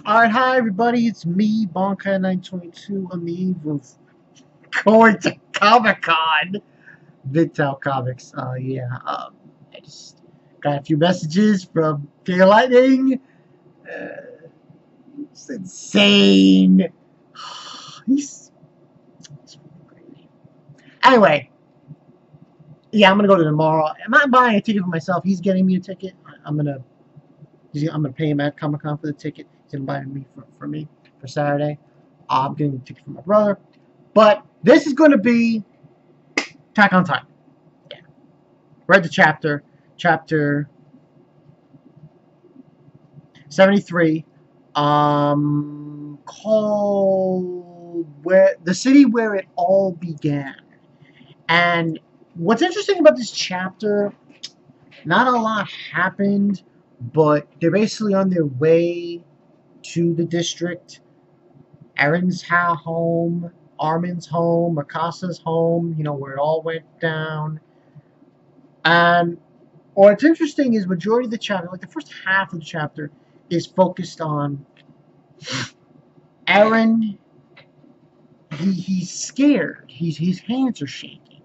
Alright, hi everybody, it's me, Bonkai922, on the eve of going to Comic-Con, Vidtal Comics. I just got a few messages from King of Lightning. It's insane. He's crazy. Anyway, yeah, I'm gonna go to tomorrow. I'm not buying a ticket for myself. He's getting me a ticket. I'm gonna pay him at Comic Con for the ticket. He's gonna buy me for me for Saturday. I'm getting a ticket for my brother. But this is gonna be Attack on Titan. Yeah. Read the chapter 73, called where the city where it all began. And what's interesting about this chapter, not a lot happened, but they're basically on their way to the district. Eren's home, Armin's home, Mikasa's home, where it all went down. And what's interesting is majority of the chapter, like the first half of the chapter, is focused on Eren. He's scared. His hands are shaking.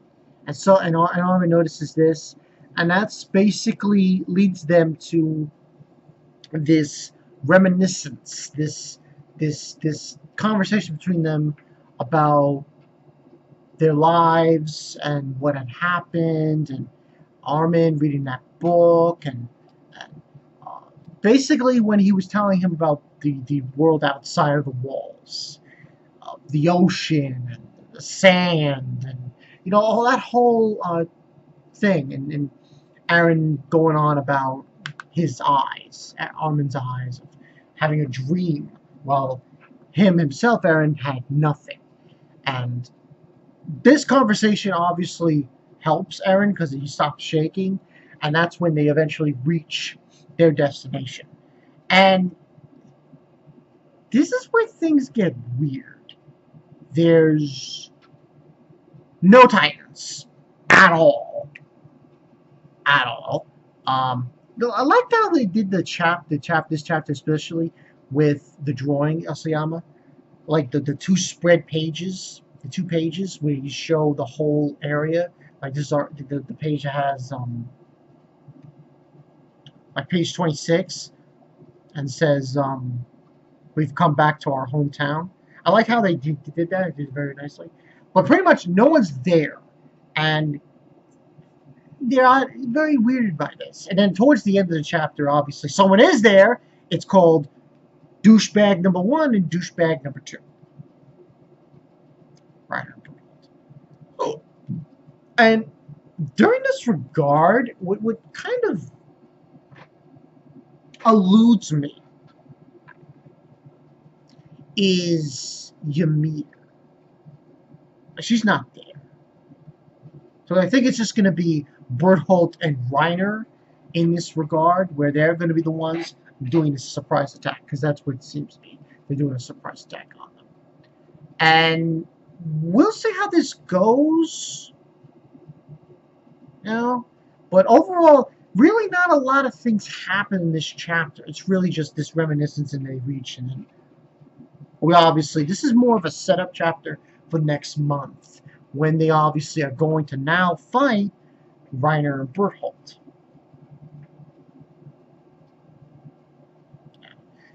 And Armin notices this, and that's basically leads them to this reminiscence, this conversation between them about their lives and what had happened, and Armin reading that book, and basically when he was telling him about the world outside of the walls, the ocean, and the sand, and all that whole thing, and Eren going on about his eyes, Armin's eyes, of having a dream, while himself, Eren, had nothing. And this conversation obviously helps Eren because he stops shaking, and that's when they eventually reach their destination. And this is where things get weird. There's no Titans at all. At all. I liked how they did this chapter especially with the drawing Asayama, like the two spread pages, the 2 pages where you show the whole area. Like this are the page that has like page 26 and says we've come back to our hometown. I like how they did that. They did it very nicely. But pretty much no one's there, and they're very weirded by this. And then towards the end of the chapter, obviously, someone is there. It's called douchebag number 1 and douchebag number 2. Right. Oh. And during this regard, what kind of eludes me is Ymir. She's not there. So I think it's just going to be Bertholdt and Reiner in this regard, where they're going to be the ones doing this surprise attack, because that's what it seems to be. They're doing a surprise attack on them. And we'll see how this goes. But overall, really not a lot of things happen in this chapter. It's really just this reminiscence, and they reach, and then this is more of a setup chapter for next month, when they obviously are going to now fight Reiner and Bertholdt.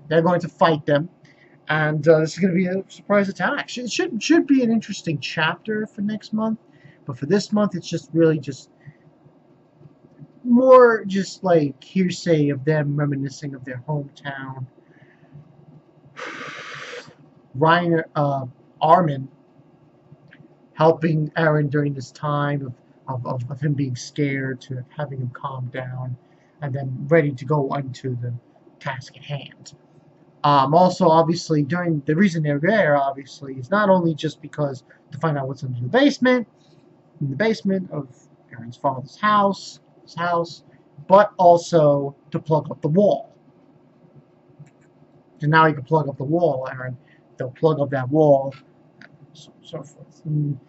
They're going to fight them, and this is going to be a surprise attack. It should be an interesting chapter for next month, but for this month, it's just really just more just like hearsay of them reminiscing of their hometown. Armin helping Eren during this time of him being scared, to having him calm down, and then ready to go into the task at hand. Also, obviously, during the reason they're there, obviously, is not only just because to find out what's in the basement of Eren's father's house, but also to plug up the wall. So now you can plug up the wall, Eren. They'll plug up that wall, so forth. And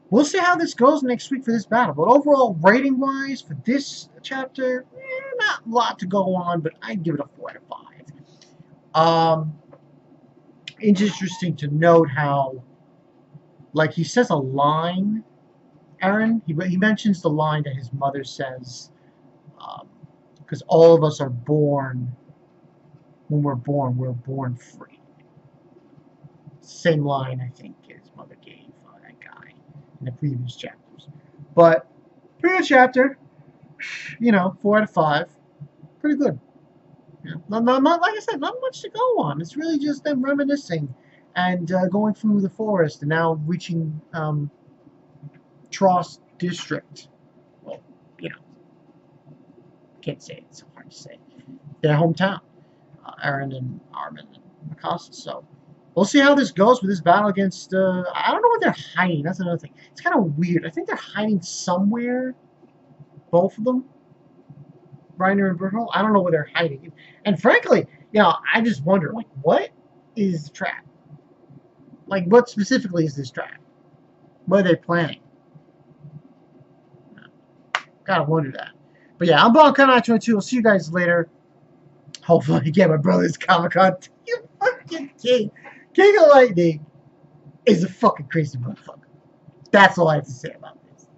we'll see how this goes next week for this battle. But overall, rating-wise, for this chapter, not a lot to go on, but I'd give it a 4 out of 5. it's interesting to note how, like, he says a line, Eren. He mentions the line that his mother says, because all of us are born, when we're born free. Same line, I think, his mother gave that guy in the previous chapters. But, pretty good chapter. 4 out of 5. Pretty good. Yeah. Not, like I said, not much to go on. It's really just them reminiscing and going through the forest and now reaching Trost District. Well, can't say it. It's so hard to say. Their hometown. Eren and Armin and Mikasa. So we'll see how this goes with this battle against. I don't know where they're hiding. That's another thing. It's kind of weird. I think they're hiding somewhere. Both of them, Reiner and Bertolt. I don't know where they're hiding. And frankly, I just wonder, like, what is the trap? Like, what specifically is this trap? What are they planning? Gotta wonder that. But yeah, I'm Bon22. We'll see you guys later. Hopefully I get my brother's Comic-Con. You fucking king. King of Lightning is a fucking crazy motherfucker. That's all I have to say about this.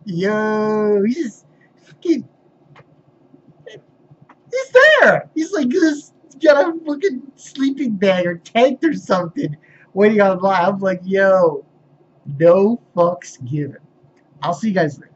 Yo, he's just fucking... He's there! He's like this, got a fucking sleeping bag or tent or something waiting on line. I'm like, yo, no fucks given. I'll see you guys later.